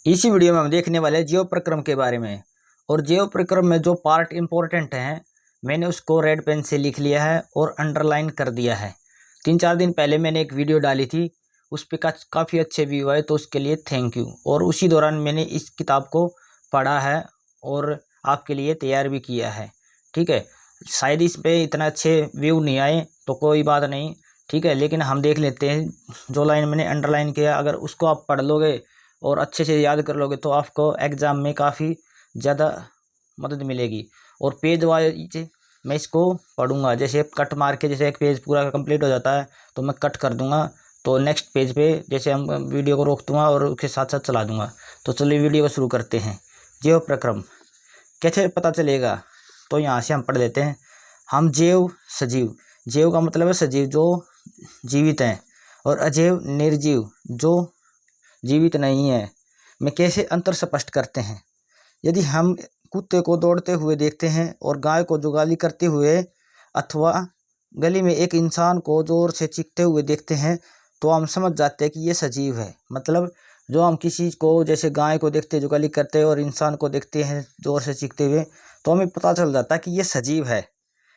इसी वीडियो में हम देखने वाले हैं जीव प्रक्रम के बारे में। और जीव प्रक्रम में जो पार्ट इम्पोर्टेंट हैं मैंने उसको रेड पेन से लिख लिया है और अंडरलाइन कर दिया है। 3-4 दिन पहले मैंने एक वीडियो डाली थी, उस पर काफ़ी अच्छे व्यू आए, तो उसके लिए थैंक यू। और उसी दौरान मैंने इस किताब को पढ़ा है और आपके लिए तैयार भी किया है। ठीक है, शायद इस पे इतना अच्छे व्यू नहीं आए तो कोई बात नहीं, ठीक है, लेकिन हम देख लेते हैं। जो लाइन मैंने अंडरलाइन किया, अगर उसको आप पढ़ लोगे और अच्छे से याद कर लोगे तो आपको एग्ज़ाम में काफ़ी ज़्यादा मदद मिलेगी। और पेज वाइज मैं इसको पढ़ूंगा, जैसे कट मार के, जैसे एक पेज पूरा कंप्लीट हो जाता है तो मैं कट कर दूंगा, तो नेक्स्ट पेज पे जैसे हम वीडियो को रोक दूंगा और उसके साथ साथ चला दूंगा। तो चलिए वीडियो को शुरू करते हैं। जीव प्रक्रम कैसे पता चलेगा, तो यहाँ से हम पढ़ लेते हैं। हम जीव सजीव, जीव का मतलब है सजीव जो जीवित हैं, और अजीव निर्जीव जो जीवित नहीं है, में कैसे अंतर स्पष्ट करते हैं। यदि हम कुत्ते को दौड़ते हुए देखते हैं और गाय को जुगाली करते हुए अथवा गली में एक इंसान को जोर से चीखते हुए देखते हैं तो हम समझ जाते हैं कि ये सजीव है। मतलब जो हम किसी को, जैसे गाय को देखते जुगाली करते हैं और इंसान को देखते हैं जोर से चीखते हुए, तो हमें पता चल जाता है कि ये सजीव है।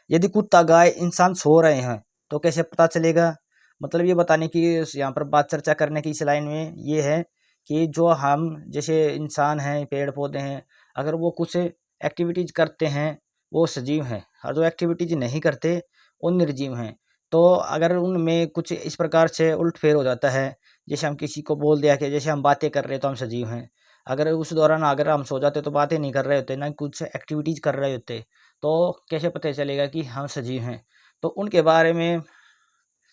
यदि कुत्ता, गाय, इंसान सो रहे हैं तो कैसे पता चलेगा। मतलब ये बताने की, यहाँ पर बात चर्चा करने की इस लाइन में ये है कि जो हम, जैसे इंसान हैं, पेड़ पौधे हैं, अगर वो कुछ एक्टिविटीज़ करते हैं वो सजीव हैं, और जो एक्टिविटीज़ नहीं करते वो निर्जीव हैं। तो अगर उनमें कुछ इस प्रकार से उलटफेर हो जाता है, जैसे हम किसी को बोल दिया कि जैसे हम बातें कर रहे हैं तो हम सजीव हैं, अगर उस दौरान अगर हम सो जाते तो बातें नहीं कर रहे होते, ना कुछ एक्टिविटीज़ कर रहे होते, तो कैसे पता चलेगा कि हम सजीव हैं। तो उनके बारे में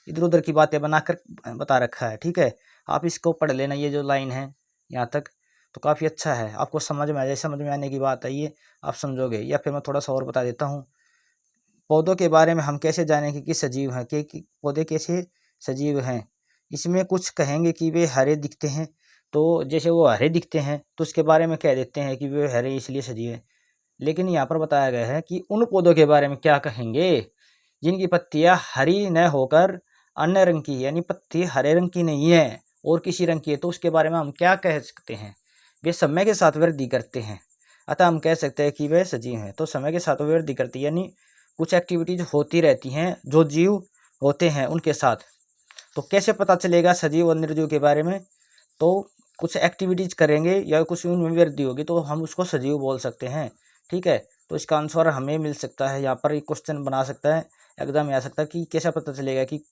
इधर उधर की बातें बनाकर बता रखा है। ठीक है, आप इसको पढ़ लेना, ये जो लाइन है यहाँ तक, तो काफ़ी अच्छा है, आपको समझ में आ जाए। समझ में आने की बात है ये, आप समझोगे। या फिर मैं थोड़ा सा और बता देता हूँ। पौधों के बारे में हम कैसे जानेंगे कि सजीव हैं, कि पौधे कैसे सजीव हैं। इसमें कुछ कहेंगे कि वे हरे दिखते हैं, तो जैसे वो हरे दिखते हैं तो उसके बारे में कह देते हैं कि वे हरे इसलिए सजीव हैं। लेकिन यहाँ पर बताया गया है कि उन पौधों के बारे में क्या कहेंगे जिनकी पत्तियां हरी न होकर अन्य रंग की, यानी पत्ती हरे रंग की नहीं है और किसी रंग की है, तो उसके बारे में हम क्या कह सकते हैं। वे समय के साथ वृद्धि करते हैं, अतः हम कह सकते हैं कि वे सजीव हैं। तो समय के साथ वृद्धि करती है, यानी कुछ एक्टिविटीज होती रहती हैं जो जीव होते हैं उनके साथ। तो कैसे पता चलेगा सजीव और निर्जीव के बारे में, तो कुछ एक्टिविटीज करेंगे या कुछ उनमें वृद्धि होगी तो हम उसको सजीव बोल सकते हैं। ठीक है, तो इसका आंसर हमें मिल सकता है। यहाँ पर एक क्वेश्चन बना सकता है, एग्जाम में आ सकता है कि कैसा पता चलेगा कि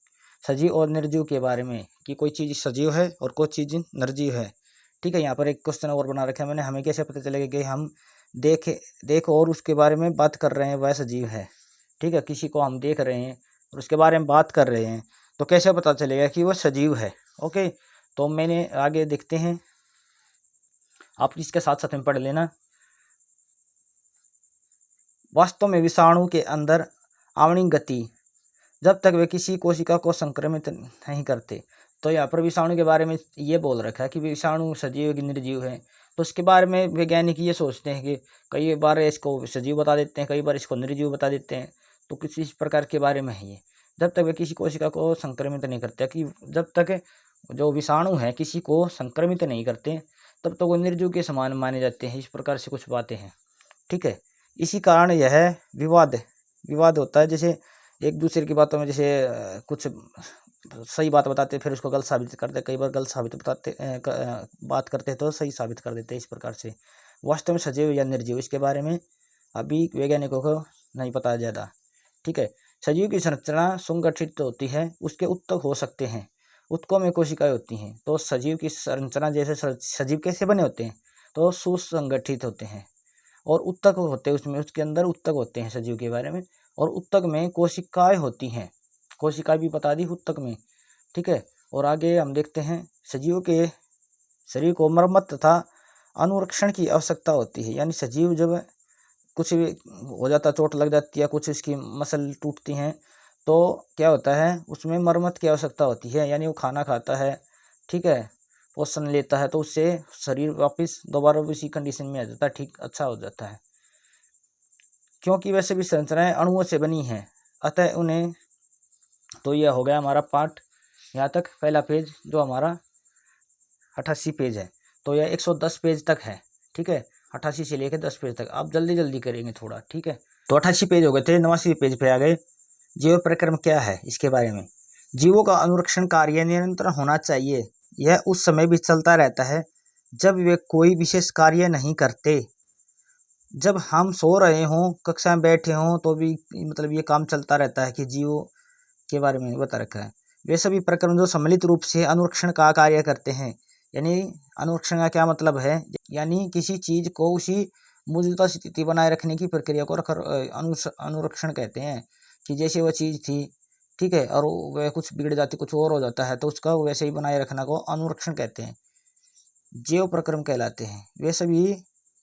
सजीव और निर्जीव के बारे में, कि कोई चीज़ सजीव है और कोई चीज़ निर्जीव है। ठीक है, यहाँ पर एक क्वेश्चन और बना रखा है मैंने, हमें कैसे पता चलेगा कि हम देख और उसके बारे में बात कर रहे हैं वह सजीव है। ठीक है, किसी को हम देख रहे हैं और उसके बारे में बात कर रहे हैं तो कैसे पता चलेगा कि वह सजीव है। ओके, तो मैंने आगे देखते हैं, आप इसके साथ साथ में पढ़ लेना। वास्तव में विषाणु के अंदर आणविक गति, जब तक वे किसी कोशिका को संक्रमित नहीं करते। तो यहाँ पर विषाणु के बारे में ये बोल रखा है कि विषाणु सजीव कि निर्जीव है। तो उसके बारे में वैज्ञानिक ये सोचते हैं कि कई बार इसको सजीव बता देते हैं, कई बार इसको निर्जीव बता देते हैं। तो किसी इस प्रकार के बारे में है ये, जब तक वे किसी कोशिका को संक्रमित नहीं करते, कि जब तक जो विषाणु है किसी को संक्रमित नहीं करते तब तक वो निर्जीव के समान माने जाते हैं। इस प्रकार से कुछ बातें हैं। ठीक है, इसी कारण यह विवाद विवाद होता है, जैसे एक दूसरे की बातों में, जैसे कुछ सही बात बताते फिर उसको गलत साबित करते, कई बार गलत साबित बात करते हैं तो सही साबित कर देते हैं। इस प्रकार से वास्तव में सजीव या निर्जीव, इसके बारे में अभी वैज्ञानिकों को नहीं पता ज़्यादा। ठीक है, सजीव की संरचना सुसंगठित होती है, उसके उत्तक हो सकते हैं, उत्तकों में कोशिकाएं होती हैं। तो सजीव की संरचना, जैसे सजीव कैसे बने होते हैं, तो सुसंगठित होते हैं और उत्तक होते हैं, उसमें उसके अंदर उत्तक होते हैं सजीव के बारे में। और उत्तक में कोशिकाएं होती हैं, कोशिकाएं भी बता दी उत्तक में। ठीक है, और आगे हम देखते हैं, सजीव के शरीर को मरम्मत तथा अनुरक्षण की आवश्यकता होती है। यानी सजीव जब कुछ भी हो जाता, चोट लग जाती है, कुछ इसकी मसल टूटती हैं, तो क्या होता है, उसमें मरम्मत की आवश्यकता होती है। यानी वो खाना खाता है, ठीक है, पोषण लेता है, तो उससे शरीर वापस दोबारा उसी कंडीशन में आ जाता है, ठीक, अच्छा हो जाता है। क्योंकि वैसे भी संरचनाएं अणुओं से बनी हैं, अतः उन्हें, तो यह हो गया हमारा पार्ट यहाँ तक, पहला पेज जो हमारा 88 पेज है। तो यह 110 पेज तक है, ठीक है, 88 से लेकर 10 पेज तक। आप जल्दी जल्दी करेंगे थोड़ा, ठीक है। तो 88 पेज हो गए थे, 89 पेज पे आ गए। जीव प्रक्रम क्या है, इसके बारे में। जीवों का अनुरक्षण कार्य निरंतर होना चाहिए। यह उस समय भी चलता रहता है जब वे कोई विशेष कार्य नहीं करते। जब हम सो रहे हों, कक्षा में बैठे हों, तो भी मतलब ये काम चलता रहता है कि जीवों के बारे में बता रखा है। वे सभी प्रक्रम जो सम्मिलित रूप से अनुरक्षण का कार्य करते हैं। यानी अनुरक्षण का क्या मतलब है, यानी किसी चीज को उसी मौजूदा स्थिति बनाए रखने की प्रक्रिया को अनुरक्षण कहते हैं। कि जैसे वह चीज थी, ठीक है, और वह कुछ बिगड़ जाती, कुछ और हो जाता है, तो उसका वैसे ही बनाए रखना को अनुरक्षण कहते हैं, जैव प्रक्रम कहलाते हैं। वे सभी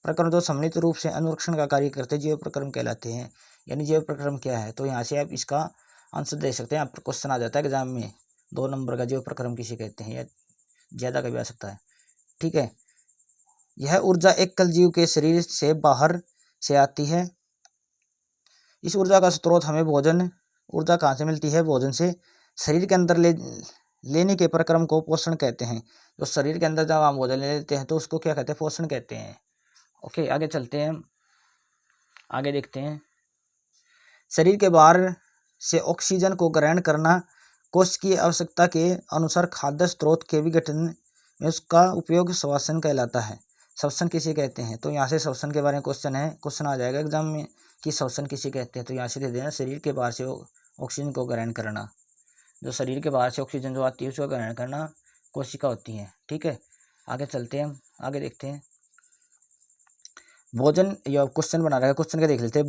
प्रक्रम जो सम्मिलित रूप से अनुरक्षण का कार्य करते हैं, जैव प्रक्रम कहलाते हैं। यानी जैव प्रक्रम क्या है, तो यहाँ से आप इसका आंसर दे सकते हैं। आप क्वेश्चन आ जाता है एग्जाम में 2 नंबर का, जैव प्रक्रम किसे कहते हैं, या ज़्यादा कभी आ सकता है, ठीक है। यह ऊर्जा एकल जीव के शरीर से बाहर से आती है। इस ऊर्जा का स्रोत हमें भोजन, ऊर्जा कहाँ से मिलती है, भोजन से। शरीर के अंदर लेने के प्रक्रम को पोषण कहते हैं। तो शरीर के अंदर जब हम भोजन ले लेते हैं तो उसको क्या कहते हैं, पोषण कहते हैं। ओके, आगे चलते हैं, आगे देखते हैं। शरीर के बाहर से ऑक्सीजन को ग्रहण करना कोश की आवश्यकता के अनुसार खाद्य स्रोत के विघटन में उसका उपयोग श्वसन कहलाता है। श्वसन किसे कहते हैं, तो यहाँ से श्वसन के बारे में क्वेश्चन है, क्वेश्चन आ जाएगा एग्जाम में कि श्वसन किसे कहते हैं। तो यहाँ से दे देना, शरीर के बाहर से ऑक्सीजन को ग्रहण करना। जो शरीर के बाहर से ऑक्सीजन जो आती है उसको ग्रहण करना कोशिका होती है, ठीक है। आगे चलते हैं, आगे देखते हैं। भोजन, या क्वेश्चन बना रहा है, क्वेश्चन का देख लेते हैं।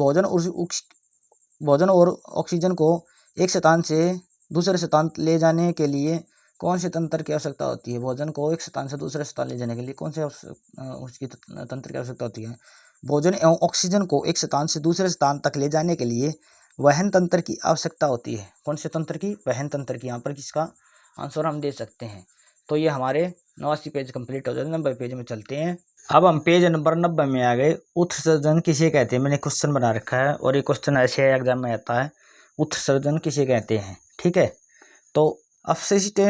भोजन और ऑक्सीजन को एक स्थान से दूसरे स्थान ले जाने के लिए कौन से तंत्र की आवश्यकता होती है। भोजन को एक स्थान से दूसरे स्थान ले जाने के लिए कौन से उसकी तंत्र की आवश्यकता होती है। भोजन एवं ऑक्सीजन को एक स्थान से दूसरे स्थान तक ले जाने के लिए वहन तंत्र की आवश्यकता होती है। कौन से तंत्र की, वहन तंत्र की। यहाँ पर किसका आंसर हम दे सकते हैं। तो ये हमारे 89 पेज कंप्लीट हो जाते हैं। 90 पेज में चलते हैं। अब हम पेज नंबर 90 में आ गए। उत्सर्जन किसे कहते हैं, मैंने क्वेश्चन बना रखा है और ये क्वेश्चन ऐसे एग्जाम में आता है, उत्सर्जन किसे कहते हैं, ठीक है। तो अपशिष्ट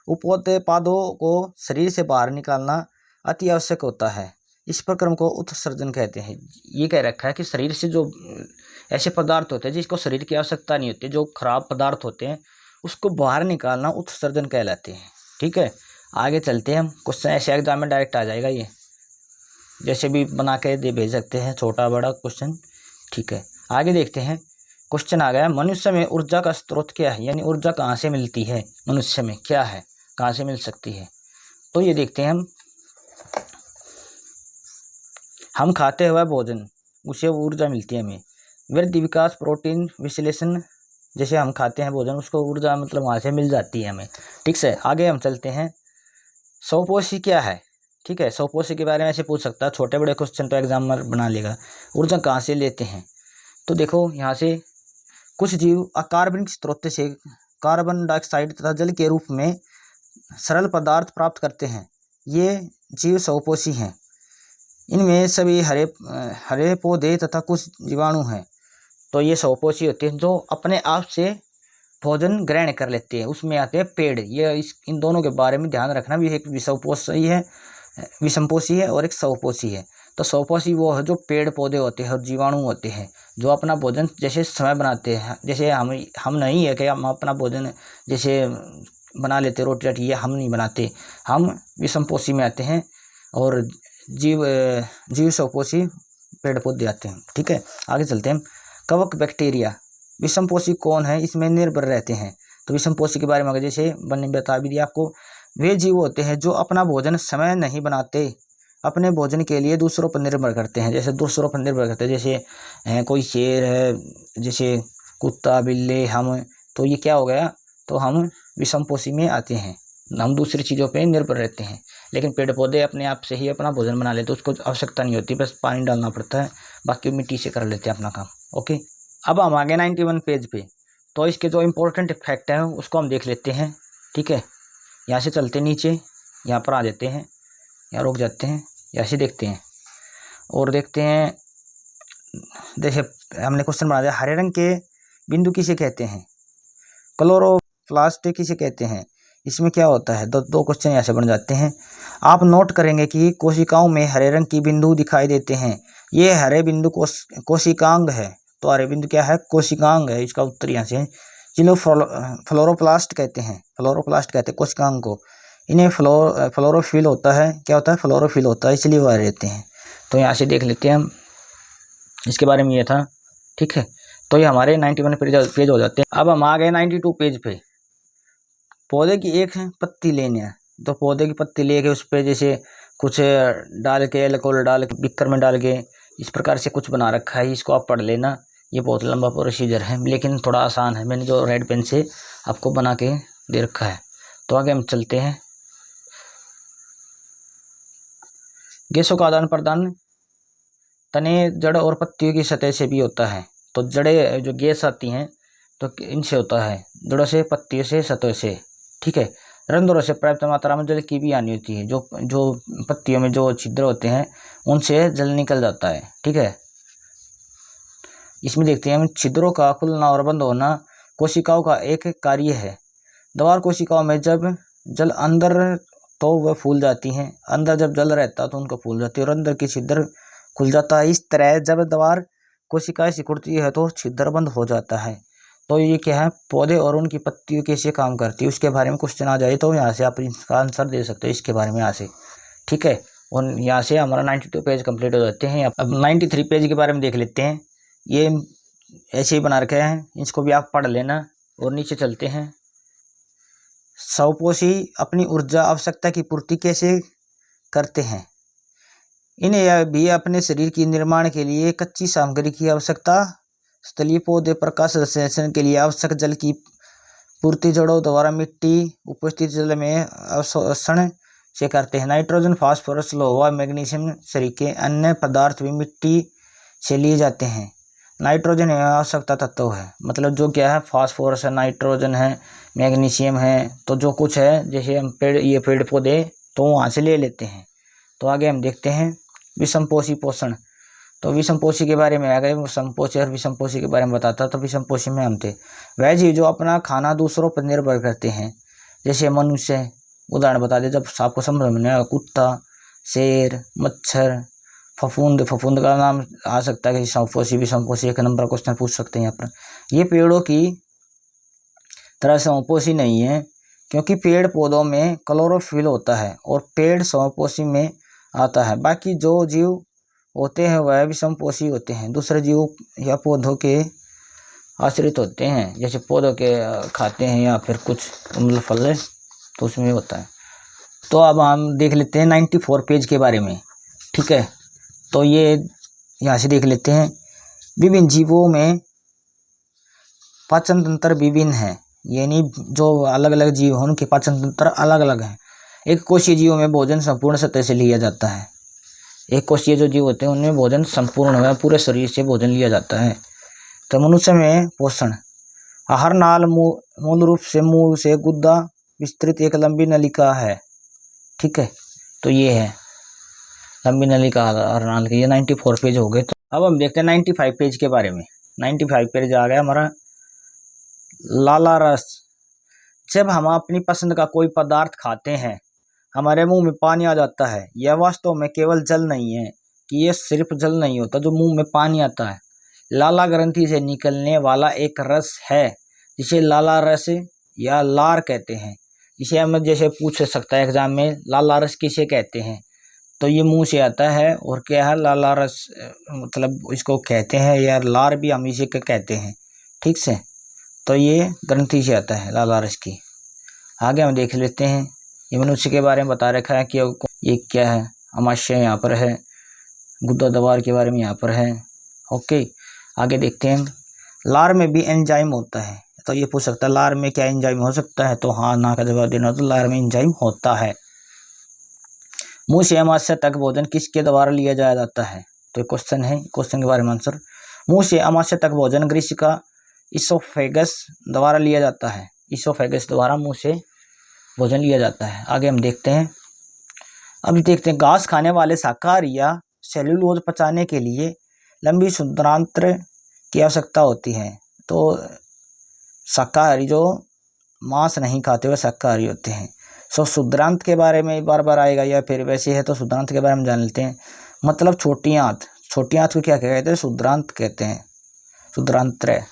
उपोत्पादों को शरीर से बाहर निकालना अति आवश्यक होता है। इस प्रक्रम को उत्सर्जन कहते हैं। ये कह रखा है कि शरीर से जो ऐसे पदार्थ होते हैं जिसको शरीर की आवश्यकता नहीं होती, जो खराब पदार्थ होते हैं, उसको बाहर निकालना उत्सर्जन कहलाते हैं, ठीक है। आगे चलते हैं हम। क्वेश्चन ऐसे एग्जाम में डायरेक्ट आ जाएगा, ये जैसे भी बना के दे भेज सकते हैं, छोटा बड़ा क्वेश्चन, ठीक है। आगे देखते हैं। क्वेश्चन आ गया, मनुष्य में ऊर्जा का स्रोत क्या है, यानी ऊर्जा कहाँ से मिलती है, मनुष्य में क्या है, कहाँ से मिल सकती है। तो ये देखते हैं हम खाते हुए भोजन, उससे ऊर्जा मिलती है हमें। वृद्धि विकास प्रोटीन विश्लेषण, जैसे हम खाते हैं भोजन, उसको ऊर्जा मतलब वहाँ से मिल जाती है हमें, ठीक से। आगे हम चलते हैं। स्वपोषी क्या है, ठीक है। स्वपोषी के बारे में ऐसे पूछ सकता है, छोटे बड़े क्वेश्चन तो एग्जाम में बना लेगा। ऊर्जा कहाँ से लेते हैं, तो देखो यहाँ से कुछ जीव अकार्बनिक स्रोत से कार्बन डाइऑक्साइड तथा जल के रूप में सरल पदार्थ प्राप्त करते हैं। ये जीव स्वपोषी हैं। इनमें सभी हरे पौधे तथा कुछ जीवाणु हैं। तो ये स्वपोषी होते हैं जो अपने आप से भोजन ग्रहण कर लेते हैं। उसमें आते हैं पेड़। ये इन दोनों के बारे में ध्यान रखना भी, एक विषमपोषी है, विषमपोषी है और एक स्वपोषी है। तो स्वपोषी वो है जो पेड़ पौधे होते हैं और जीवाणु होते हैं जो अपना भोजन जैसे समय बनाते हैं। जैसे हम नहीं है कि हम अपना भोजन जैसे बना लेते, रोटी राटी, ये हम नहीं बनाते, हम विषमपोषी में आते हैं। और जीव स्वपोषी पेड़ पौधे आते हैं, ठीक है। आगे चलते हैं। कवक बैक्टीरिया विषमपोषी कौन है, इसमें निर्भर रहते हैं। तो विषमपोषी के बारे में जैसे मैंने बता भी दिया आपको, वे जीव होते हैं जो अपना भोजन समय नहीं बनाते, अपने भोजन के लिए दूसरों पर निर्भर करते हैं। जैसे दूसरों पर निर्भर करते हैं, जैसे कोई शेर है, जैसे कुत्ता बिल्ली, हम, तो ये क्या हो गया, तो हम विषमपोषी में आते हैं, हम दूसरी चीज़ों पे निर्भर रहते हैं। लेकिन पेड़ पौधे अपने आप से ही अपना भोजन बना लेते, उसको आवश्यकता नहीं होती, बस पानी डालना पड़ता है, बाकी मिट्टी से कर लेते हैं अपना काम। ओके, अब हम आ गए 91 पेज पे। तो इसके जो इम्पोर्टेंट फैक्ट हैं उसको हम देख लेते हैं, ठीक है। यहाँ से चलते नीचे, यहाँ पर आ जाते हैं, यहाँ रुक जाते हैं, यहाँ से देखते हैं और देखते हैं। जैसे हमने क्वेश्चन बना दिया, हरे रंग के बिंदु किसे कहते हैं, क्लोरोप्लास्ट किसे कहते हैं, इसमें क्या होता है, दो क्वेश्चन यहाँ से बन जाते हैं। आप नोट करेंगे कि कोशिकाओं में हरे रंग की बिंदु दिखाई देते हैं। ये हरे बिंदु कोशिकांग है। तो हरे बिंदु क्या है, कोशिकांग है। इसका उत्तर यहाँ से, जिन्हें फ्लोरोप्लास्ट कहते हैं, फ्लोरोप्लास्ट कहते हैं कोशिकांग को। इन्हें फ्लोरोफिल होता है, क्या होता है, फ्लोरोफिल होता है, इसलिए वह रहते हैं। तो यहाँ से देख लेते हैं हम, इसके बारे में ये था। ठीक है, तो ये हमारे 91 पेज हो जाते हैं। अब हम आ गए 92 पेज पे। पौधे की एक पत्ती लेनी है, तो पौधे की पत्ती लेके उस पर जैसे कुछ डाल के, अल्कोहल डाल के, बिक्कर में डाल के, इस प्रकार से कुछ बना रखा है। इसको आप पढ़ लेना। ये बहुत लंबा प्रोसीजर है, लेकिन थोड़ा आसान है। मैंने जो रेड पेन से आपको बना के दे रखा है। तो आगे हम चलते हैं। गैसों का आदान प्रदान तने, जड़ और पत्तियों की सतह से भी होता है। तो जड़ें जो गैस आती हैं तो इनसे होता है, जड़ों से, पत्तियों से, सतह से। ठीक है, रंध्रों से पर्याप्त मात्रा में जल की भी हानि होती है। जो पत्तियों में जो छिद्र होते हैं उनसे जल निकल जाता है। ठीक है, इसमें देखते हैं हम, छिद्रों का खुलना और बंद होना कोशिकाओं का एक कार्य है। द्वार कोशिकाओं में जब जल अंदर तो वह फूल जाती हैं, अंदर जब जल रहता तो उनको फूल जाती है और अंदर की छिद्र खुल जाता है। इस तरह जब द्वार कोशिकाएं सिकुड़ती है तो छिद्र बंद हो जाता है। तो ये क्या है, पौधे और उनकी पत्तियों कैसे काम करती है उसके बारे में क्वेश्चन आ जाए तो यहाँ से आप इसका आंसर दे सकते हो, इसके बारे में यहाँ से। ठीक है, और यहाँ से हमारा 92 पेज कंप्लीट हो जाते हैं। अब 93 पेज के बारे में देख लेते हैं। ये ऐसे ही बना रखे हैं, इसको भी आप पढ़ लेना। और नीचे चलते हैं। स्वपोषी अपनी ऊर्जा आवश्यकता की पूर्ति कैसे करते हैं। इन्हें भी अपने शरीर की निर्माण के लिए कच्ची सामग्री की आवश्यकता, स्थलीय पौधे प्रकाश संश्लेषण के लिए आवश्यक जल की पूर्ति जड़ों द्वारा मिट्टी उपस्थित जल में अवशोषण से करते हैं। नाइट्रोजन, फास्फोरस, लोहा, मैग्नीशियम सरीखे अन्य पदार्थ भी मिट्टी से लिए जाते हैं। नाइट्रोजन आवश्यकता तत्व है, मतलब जो क्या है, फास्फोरस है, नाइट्रोजन है, मैग्नीशियम है, तो जो कुछ है, जैसे हम पेड़ पौधे तो वहाँ से ले लेते हैं। तो आगे हम देखते हैं विषमपोषी पोषण। तो विषमपोषी के बारे में आ गए, समपोषी और विषमपोषी के बारे में बताता। तो विषमपोषी में हम थे वह जीव जो अपना खाना दूसरों पर निर्भर करते हैं, जैसे मनुष्य। उदाहरण बता दे, जब आपको समझ में आएगा, कुत्ता, शेर, मच्छर, फफूंद। फफूंद का नाम आ सकता है कि समपोषी, विषमपोषी, एक नंबर क्वेश्चन पूछ सकते हैं यहाँ पर। ये पेड़ों की तरह समपोषी नहीं है, क्योंकि पेड़ पौधों में क्लोरोफिल होता है और पेड़ समपोषी में आता है। बाकी जो जीव होते हैं वह विषमपोषी होते हैं, दूसरे जीव या पौधों के आश्रित होते हैं, जैसे पौधों के खाते हैं या फिर कुछ मतलब फल है तो उसमें होता है। तो अब हम देख लेते हैं 94 पेज के बारे में। ठीक है, तो ये यहाँ से देख लेते हैं। विभिन्न जीवों में पाचन तंत्र विभिन्न है, यानी जो अलग अलग जीव हैं उनके पाचन तंत्र अलग अलग हैं। एक कोशीय जीवों में भोजन संपूर्ण सतह से लिया जाता है। एक कोशीय जो जीव होते हैं उनमें भोजन संपूर्ण है, पूरे शरीर से भोजन लिया जाता है। तो मनुष्य में पोषण, आहार नाल मूल रूप से मुंह से गुद्दा विस्तृत एक लंबी नलिका है। ठीक है, तो ये है लंबी नलिका आहार नाल की। ये 94 पेज हो गए। तो अब हम देखते हैं 95 पेज के बारे में। 95 पेज आ गया हमारा लाला रस। जब हम अपनी पसंद का कोई पदार्थ खाते हैं हमारे मुंह में पानी आ जाता है। यह वास्तव में केवल जल नहीं है, कि यह सिर्फ जल नहीं होता जो मुंह में पानी आता है। लाला ग्रंथि से निकलने वाला एक रस है जिसे लाला रस या लार कहते हैं। इसे हम जैसे पूछ सकता है एग्जाम में, लाला रस किसे कहते हैं, तो ये मुंह से आता है। और क्या है, लाला रस मतलब इसको कहते हैं, या लार भी हम इसे कहते हैं। ठीक से, तो ये ग्रंथि से आता है लाला रस की। आगे हम देख लेते हैं। ये मनुष्य के बारे में बता रखा है कि ये क्या है, अमाशय यहाँ पर है, गुद्दा द्वार के बारे में यहाँ पर है। ओके, आगे देखते हैं। लार में भी एंजाइम होता है, तो ये पूछ सकता है लार में क्या एंजाइम हो सकता है, तो हाँ ना का जवाब देना। तो लार में एंजाइम होता है। मुंह से अमाशय तक भोजन किसके द्वारा लिया जाता है, तो क्वेश्चन है, क्वेश्चन के बारे में आंसर। मुंह से अमाशय तक भोजन ग्रीस का इसोफेगस द्वारा लिया जाता है। इसोफेगस द्वारा मुंह से भोजन लिया जाता है। आगे हम देखते हैं। अब देखते हैं, घास खाने वाले शाकाहारी या सेल्यूलोज पचाने के लिए लंबी शुद्धांत्र की आवश्यकता होती है। तो शाकाहारी जो मांस नहीं खाते, वह शाकाहारी होते हैं। सो शुद्रांत के बारे में बार बार आएगा या फिर वैसे है तो शुद्रांत के बारे में जान लेते हैं। मतलब छोटी आंत, छोटी आंत को क्या कहते हैं? शुद्रांत कहते हैं, शुद्रांत्रय।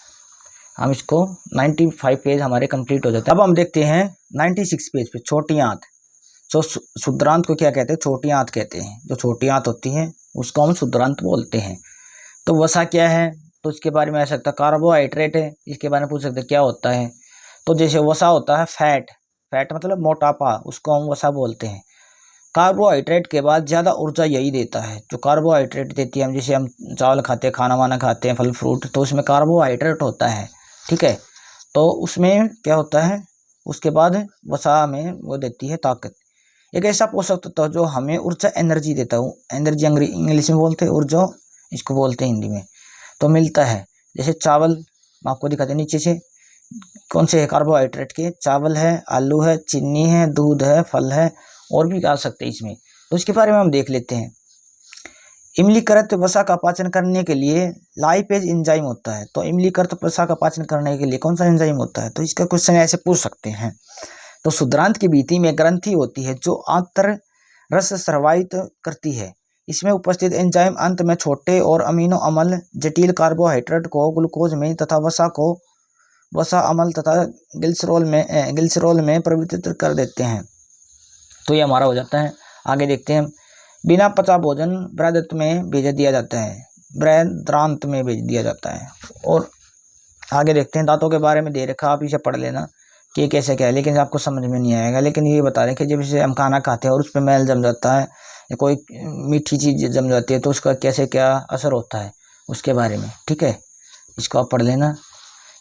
हम इसको 95 पेज हमारे कंप्लीट हो जाते हैं। अब हम देखते हैं 96 पेज पे छोटी आंत। सो शुद्रांत को क्या कहते हैं? छोटी आंत कहते हैं। जो छोटी आंत होती है उसको हम शुद्रांत बोलते हैं। तो वसा क्या है? तो इसके बारे में आ सकता है कार्बोहाइड्रेट है, इसके बारे में पूछ सकते हैं क्या होता है। तो जैसे वसा होता है फैट, फैट मतलब मोटापा, उसको हम वसा बोलते हैं। कार्बोहाइड्रेट के बाद ज़्यादा ऊर्जा यही देता है, जो कार्बोहाइड्रेट देती है। हम जैसे हम चावल खाते हैं, खाना वाना खाते हैं, फल फ्रूट, तो उसमें कार्बोहाइड्रेट होता है, ठीक है। तो उसमें क्या होता है, उसके बाद वसा में वो देती है ताकत। एक ऐसा पोषक तत्व जो हमें ऊर्जा, एनर्जी देता है। एनर्जी इंग्लिश में बोलते हैं, ऊर्जा इसको बोलते हैं हिंदी में। तो मिलता है जैसे चावल, मैं आपको दिखाते हैं नीचे से कौन से है कार्बोहाइड्रेट के। चावल है, आलू है, चीनी है, दूध है, फल है, और भी आ सकते हैं इसमें। तो इसके बारे में हम देख लेते हैं। इम्लीकृत वसा का पाचन करने के लिए लाइपेज एंजाइम होता है। तो इम्लीकृत वसा का पाचन करने के लिए कौन सा एंजाइम होता है? तो इसका क्वेश्चन ऐसे पूछ सकते हैं। तो शुद्रांत की भित्ति में ग्रंथि होती है जो आंतर रस स्रावित करती है। इसमें उपस्थित एंजाइम अंत में छोटे और अमीनो अम्ल जटिल कार्बोहाइड्रेट को ग्लूकोज में तथा वसा को वसा अम्ल तथा ग्लिसरॉल में परिवर्तित कर देते हैं। तो ये हमारा हो जाता है। आगे देखते हैं। बिना पचा भोजन बृहदान्त्र में भेज दिया जाता है, बृहदान्त्र में भेज दिया जाता है। और आगे देखते हैं। दांतों के बारे में दे रखा, आप इसे पढ़ लेना कि ये कैसे क्या है, लेकिन आपको समझ में नहीं आएगा। लेकिन ये बता रहे हैं कि जब इसे हम खाना खाते हैं और उस पर मैल जम जाता है या कोई मीठी चीज़ जम जाती है तो उसका कैसे क्या असर होता है उसके बारे में, ठीक है। इसको आप पढ़ लेना।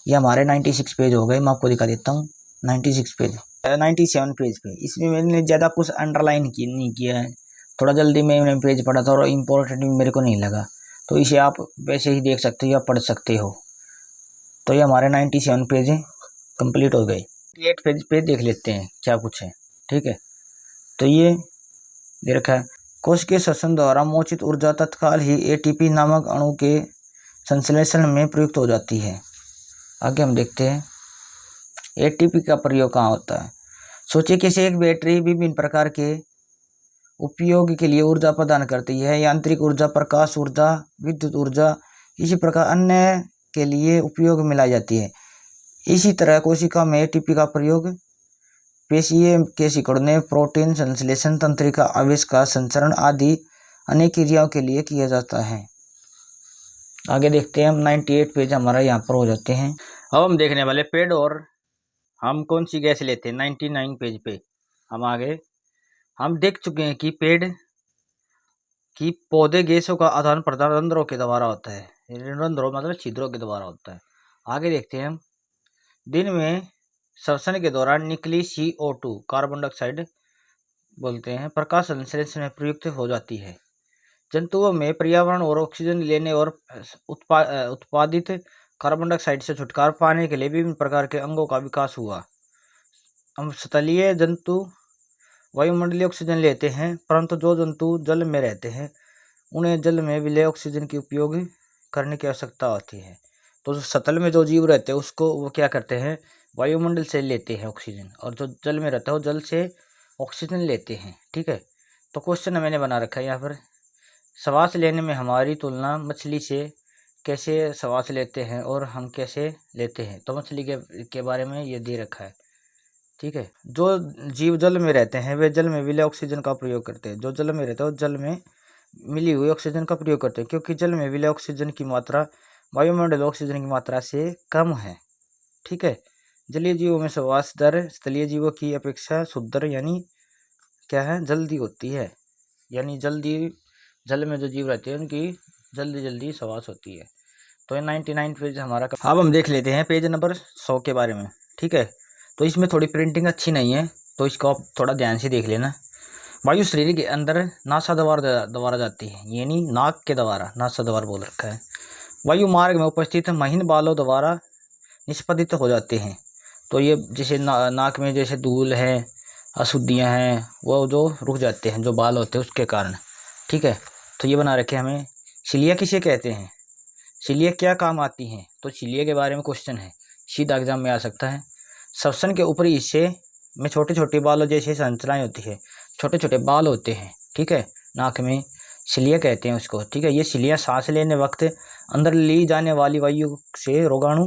ये हमारे 96 पेज हो गए। मैं आपको दिखा देता हूँ 96 पेज, 97 पेज पे। इसमें मैंने ज़्यादा कुछ अंडरलाइन नहीं किया है, थोड़ा जल्दी में मैंने पेज पढ़ा था और इम्पोर्टेंट भी मेरे को नहीं लगा, तो इसे आप वैसे ही देख सकते हो या पढ़ सकते हो। तो ये हमारे 97 पेज कंप्लीट हो गए। 8 पेज पे देख लेते हैं क्या कुछ है, ठीक है। तो ये दे रखा है, कोश के श्वसन द्वारा मोचित ऊर्जा तत्काल ही एटीपी नामक अणु के संश्लेषण में प्रयुक्त हो जाती है। आगे हम देखते हैं एटीपी का प्रयोग कहाँ होता है। सोचिए किसी एक बैटरी विभिन्न प्रकार के उपयोग के लिए ऊर्जा प्रदान करती है। यांत्रिक ऊर्जा, प्रकाश ऊर्जा, विद्युत ऊर्जा, इसी प्रकार अन्य के लिए उपयोग में लाई जाती है। इसी तरह कोशिका में एटीपी का प्रयोग पेशीय के सिकुड़ने, प्रोटीन संश्लेषण, तंत्रिका आवेश का संचरण आदि अनेक क्रियाओं के लिए किया जाता है। आगे देखते हैं हम 98 पेज हमारा यहाँ पर हो जाते हैं। अब हम देखने वाले पेड़ और हम कौन सी गैस लेते हैं। 99 पेज पे हम आगे हम देख चुके हैं कि पेड़ की पौधे गैसों का आदान प्रदान रंध्रों के द्वारा होता है। रंध्रों मतलब छिद्रों के द्वारा होता है। आगे देखते हैं हम दिन में श्वसन के दौरान निकली CO2 कार्बन डाइऑक्साइड बोलते हैं प्रकाश संश्लेषण में प्रयुक्त हो जाती है। जंतुओं में पर्यावरण और ऑक्सीजन लेने और उत्पादित कार्बन डाइऑक्साइड से छुटकारा पाने के लिए विभिन्न प्रकार के अंगों का विकास हुआ। हम स्थलीय जंतु वायुमंडलीय ऑक्सीजन लेते हैं, परंतु जो जंतु जल में रहते हैं उन्हें जल में विलेय ऑक्सीजन की उपयोग करने की आवश्यकता होती है। तो जो सतल में जो जीव रहते हैं उसको वो क्या करते हैं, वायुमंडल से लेते हैं ऑक्सीजन, और जो जल में रहता है वो जल से ऑक्सीजन लेते हैं, ठीक है। तो क्वेश्चन मैंने बना रखा है यहाँ पर, श्वास लेने में हमारी तुलना मछली से कैसे श्वास लेते हैं और हम कैसे लेते हैं। तो मछली के बारे में ये दे रखा है, ठीक है। जो जीव जल में रहते हैं वे जल में विलेय ऑक्सीजन का प्रयोग करते हैं। जो जल में रहते हैं वो जल में मिली हुई ऑक्सीजन का प्रयोग करते हैं, क्योंकि जल में विलेय ऑक्सीजन की मात्रा वायुमंडल ऑक्सीजन की मात्रा से कम है, ठीक है। जलीय जीवों में श्वास दर स्थलीय जीवों की अपेक्षा शुद्ध यानी क्या है, जल्दी होती है। यानी जल्दी जल में जो जीव रहते हैं उनकी जल्दी श्वास होती है। तो ये 99 पेज हमारा। अब हम देख लेते हैं पेज नंबर 100 के बारे में, ठीक है। तो इसमें थोड़ी प्रिंटिंग अच्छी नहीं है तो इसको आप थोड़ा ध्यान से देख लेना। वायु शरीर के अंदर नासा द्वारा जाती है, यानी नाक के द्वारा, नासा द्वारा बोल रखा है। वायु मार्ग में उपस्थित महीन बालों द्वारा निष्पादित हो जाते हैं। तो ये जैसे नाक में जैसे धूल है, अशुद्धियाँ हैं, वो जो रुक जाते हैं, जो बाल होते हैं उसके कारण, ठीक है। तो ये बना रखे हमें। सिलिया किसे कहते हैं, सिलिया क्या काम आती हैं, तो सिलिया के बारे में क्वेश्चन है, सीधा एग्जाम में आ सकता है। श्वसन के ऊपरी हिस्से में छोटे छोटे बालों जैसे संरचनाएं होती है, छोटे छोटे बाल होते हैं, ठीक है। नाक में सिलिया कहते हैं उसको, ठीक है। ये सिलिया सांस लेने वक्त अंदर ली जाने वाली वायु से रोगाणु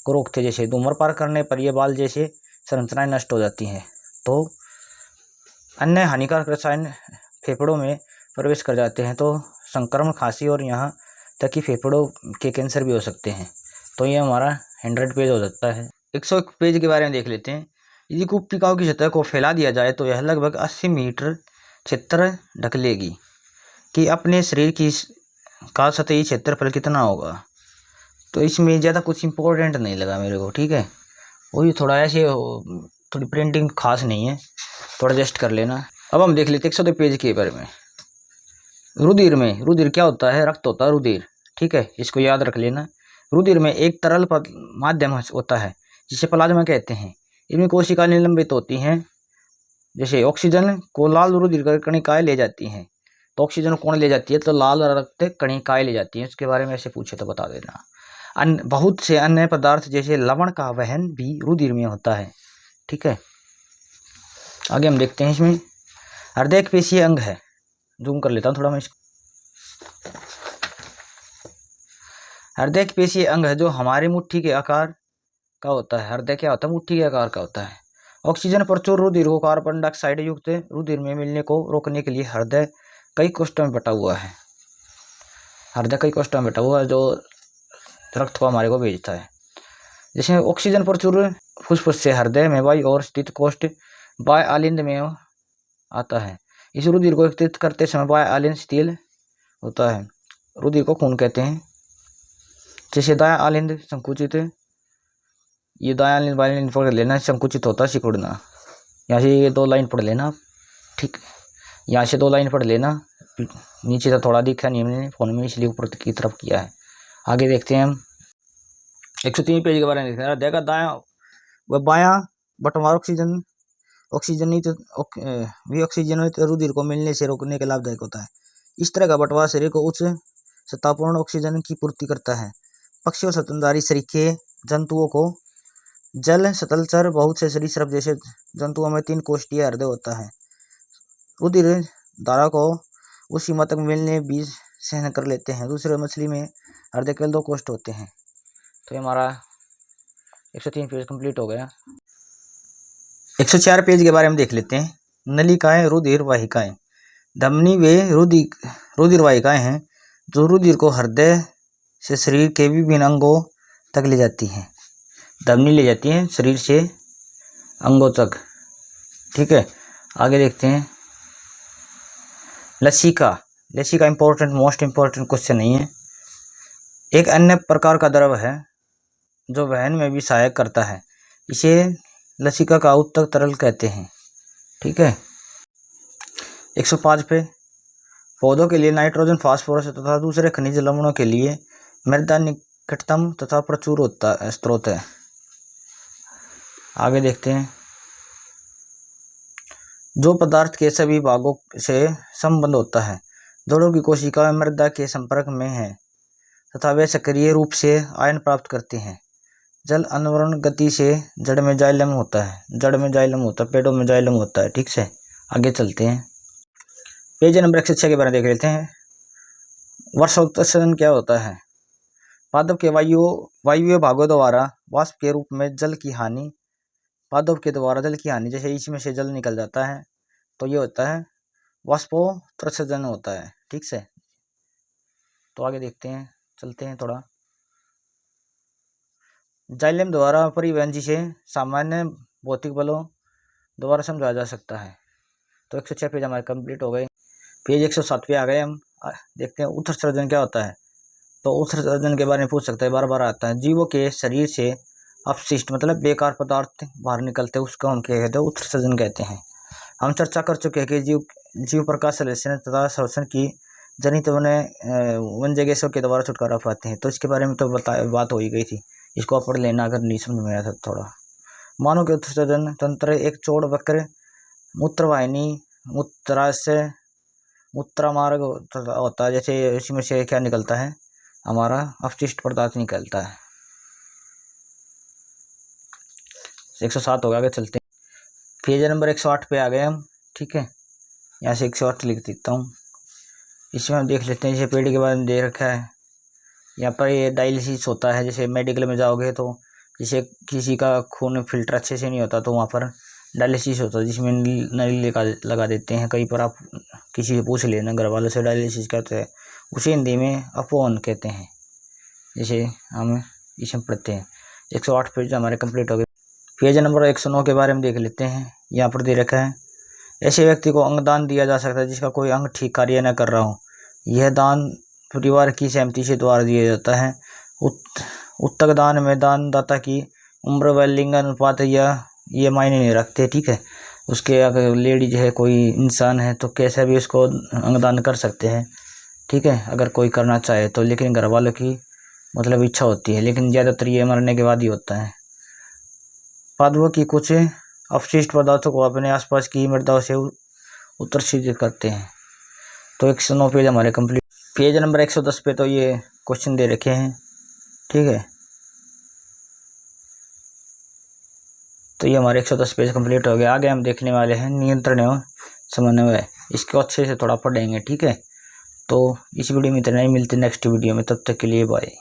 को रोकते, जैसे धूम्रपान करने पर ये बाल जैसे संरचनाएं नष्ट हो जाती हैं। तो अन्य हानिकारक रसायन फेफड़ों में प्रवेश कर जाते हैं, तो संक्रमण, खांसी और यहाँ तक कि फेफड़ों के कैंसर भी हो सकते हैं। तो ये हमारा 100 पेज हो जाता है। 101 पेज के बारे में देख लेते हैं। यदि कूपिकाओं की सतह को फैला दिया जाए तो यह लगभग 80 मीटर क्षेत्र ढक लेगी। कि अपने शरीर की का सतही क्षेत्रफल कितना होगा, तो इसमें ज़्यादा कुछ इम्पोर्टेंट नहीं लगा मेरे को, ठीक है। वही थोड़ा ऐसे थोड़ी प्रिंटिंग खास नहीं है, थोड़ा एडजस्ट कर लेना। अब हम देख लेते हैं 102 पेज के बारे में। रुधिर में, रुधिर क्या होता है? रक्त होता है रुधिर, ठीक है, इसको याद रख लेना। रुधिर में एक तरल माध्यम होता है जिसे प्लाज्मा कहते हैं। इनमें कोशिकाएं निलंबित होती हैं, जैसे ऑक्सीजन को लाल रुधिर कणिकाएं ले जाती हैं। तो ऑक्सीजन कौन ले जाती है? तो लाल रक्त कणिकाएं ले जाती हैं। उसके बारे में ऐसे पूछे तो बता देना। बहुत से अन्य पदार्थ जैसे लवण का वहन भी रुधिर में होता है, ठीक है। आगे हम देखते हैं इसमें हृदय एक पेशीय अंग है। जूम कर लेता हूँ थोड़ा मैं इसको। हृदय एक पेशीय अंग है जो हमारे मुट्ठी के आकार का होता है। हृदय क्या होता है? मुट्ठी के आकार का होता है। ऑक्सीजन प्रचुर रुधिर को कार्बन डाइऑक्साइड युक्त रुधिर में मिलने को रोकने के लिए हृदय कई कोशिकाओं में बटा हुआ है। हृदय कई कोशिकाओं में बटा हुआ है जो रक्त को हमारे को भेजता है। जैसे ऑक्सीजन प्रचुर फुसफुस से हृदय में वायु और स्थित कोष्ठ बाह्य आलिंद में आता है। इस रुधिर को एकत्रित करते समय बाह्य आलिंद शिथिल होता है। रुधिर को खून कहते हैं। जैसे दायां आलिंद संकुचित, ये दायां आलिंद बायां आलिंद पढ़ लेना, संकुचित होता है सिकुड़ना। यहाँ से ये 2 लाइन पढ़ लेना, ठीक। यहाँ से 2 लाइन पढ़ लेना, नीचे से थोड़ा दिखा नहीं मैंने फोन में, इसलिए ऊपर की तरफ किया है। आगे देखते हैं हम 103 पेज के बारे में। देखते हैं देखा दायां व बायां बंटवारा ऑक्सीजनित रुधिर को मिलने से रोकने के लाभदायक होता है। इस तरह का बंटवारा शरीर को उच्च सत्तापूर्ण ऑक्सीजन की पूर्ति करता है। पक्षी और स्तनधारी सरीखे जंतुओं को जल सतलचर बहुत से सरीसृप जैसे जंतुओं में 3 कोष्ठीय हृदय होता है। रुधिर धारा को उस सीमा तक मिलने भी सहन कर लेते हैं। दूसरे मछली में हृदय केवल 2 कोष्ठ होते हैं। तो ये हमारा 103 पेज कंप्लीट हो गया। 104 पेज के बारे में देख लेते हैं। नलिकाएं, रुधिर वाहिकाएं। धमनी वे रुधिर वाहिकाएं हैं जो रुधिर को हृदय से शरीर के विभिन्न अंगों तक ले जाती हैं। धमनी ले जाती है शरीर से अंगों तक, ठीक है। आगे देखते हैं लसिका। लसिका इंपॉर्टेंट, मोस्ट इंपॉर्टेंट क्वेश्चन नहीं है। एक अन्य प्रकार का द्रव है जो वहन में भी सहायक करता है। इसे लसिका का उत्तक तरल कहते हैं, ठीक है। 105 पे पौधों के लिए नाइट्रोजन, फास्फोरस तथा दूसरे खनिज लवणों के लिए मृदा निकटतम तथा प्रचुर स्रोत है। आगे देखते हैं जो पदार्थ के सभी भागों से संबंध होता है। जड़ों की कोशिकाएं मृदा के संपर्क में हैं तथा वे सक्रिय रूप से आयन प्राप्त करते हैं। जल अनवरण गति से जड़ में जाइलम होता है, पेड़ों में जाइलम होता है, ठीक से। आगे चलते हैं पेज नंबर 106 के बारे में देख लेते हैं। वर्षोत्सर्जन क्या होता है? पादप के वायुव्य भागों द्वारा वाष्प के रूप में जल की हानि, पादप के द्वारा जल की हानि, जैसे इसमें से जल निकल जाता है तो ये होता है वाष्पोत्सर्जन होता है, ठीक से। तो आगे देखते हैं, चलते हैं थोड़ा। जाइलम द्वारा परिवहन जिसे सामान्य भौतिक बलों द्वारा समझाया जा सकता है। तो 106 पेज हमारे कंप्लीट हो गए। पेज 107 पे आ गए हम। देखते हैं उत्सर्जन क्या होता है। तो उत्सर्जन के बारे में पूछ सकते हैं, बार बार आता है। जीवों के शरीर से अपशिष्ट मतलब बेकार पदार्थ बाहर निकलते हैं, उसको हम क्या कहते हैं? उत्सर्जन कहते हैं। हम चर्चा कर चुके हैं कि जीव प्रकाश संश्लेषण तथा श्वसन की जनित वन्य गैसों के द्वारा छुटकारा पाते हैं। तो इसके बारे में तो बात हो ही गई थी, इसको आप पढ़ लेना अगर नहीं समझ में आया था थोड़ा। मानव के उत्सर्जन तंत्र एक चौड़ वक्र मूत्रवाहिनी मूत्राशय मूत्रमार्ग होता है। जैसे इसमें से क्या निकलता है? हमारा अपशिष्ट पदार्थ निकलता है। 107 हो गया, आगे चलते हैं। पेज नंबर 108 पे आ गए हम, ठीक है। यहाँ से 108 लिख देता हूँ। इसमें हम देख लेते हैं, जैसे पेड़ के बारे में दे रखा है। यहाँ पर ये डायलिसिस होता है, जैसे मेडिकल में जाओगे तो जैसे किसी का खून फिल्टर अच्छे से नहीं होता तो वहाँ पर डायलिसिस होता है, जिसमें नली लगा देते हैं। कहीं पर आप किसी से पूछ लेना घर वालों से डायलिसिस कहते हैं, उसे हिंदी में अपॉन कहते हैं, जैसे हम इसमें पढ़ते हैं। 108 पेज हमारे कंप्लीट हो गए। पेज नंबर 109 के बारे में देख लेते हैं। यहाँ पर दे रखा है, ऐसे व्यक्ति को अंगदान दिया जा सकता है जिसका कोई अंग ठीक कार्य न कर रहा हो। यह दान परिवार की सहमति से द्वारा दिया जाता है। उत्तक दान में दानदाता की उम्र व लिंग अनुपात या ये मायने नहीं रखते, ठीक है। उसके अगर लेडीज है, कोई इंसान है, तो कैसे भी उसको अंगदान कर सकते हैं, ठीक है, अगर कोई करना चाहे तो। लेकिन घर वालों की मतलब इच्छा होती है, लेकिन ज़्यादातर ये मरने के बाद ही होता है। पादुआ की कुछ अपशिष्ट पदार्थों को अपने आसपास की मृदाओं से उत्सर्जित करते हैं। तो 109 पेज हमारे कंप्लीट। पेज नंबर 110 पे तो ये क्वेश्चन दे रखे हैं, ठीक है। तो ये हमारे 110 पेज कंप्लीट हो गया। आगे हम देखने वाले हैं नियंत्रण एवं समन्वय। इसको अच्छे से थोड़ा पढ़ेंगे, ठीक है। तो इस वीडियो में इतना ही, मिलते नेक्स्ट वीडियो में, तब तक के लिए बाय।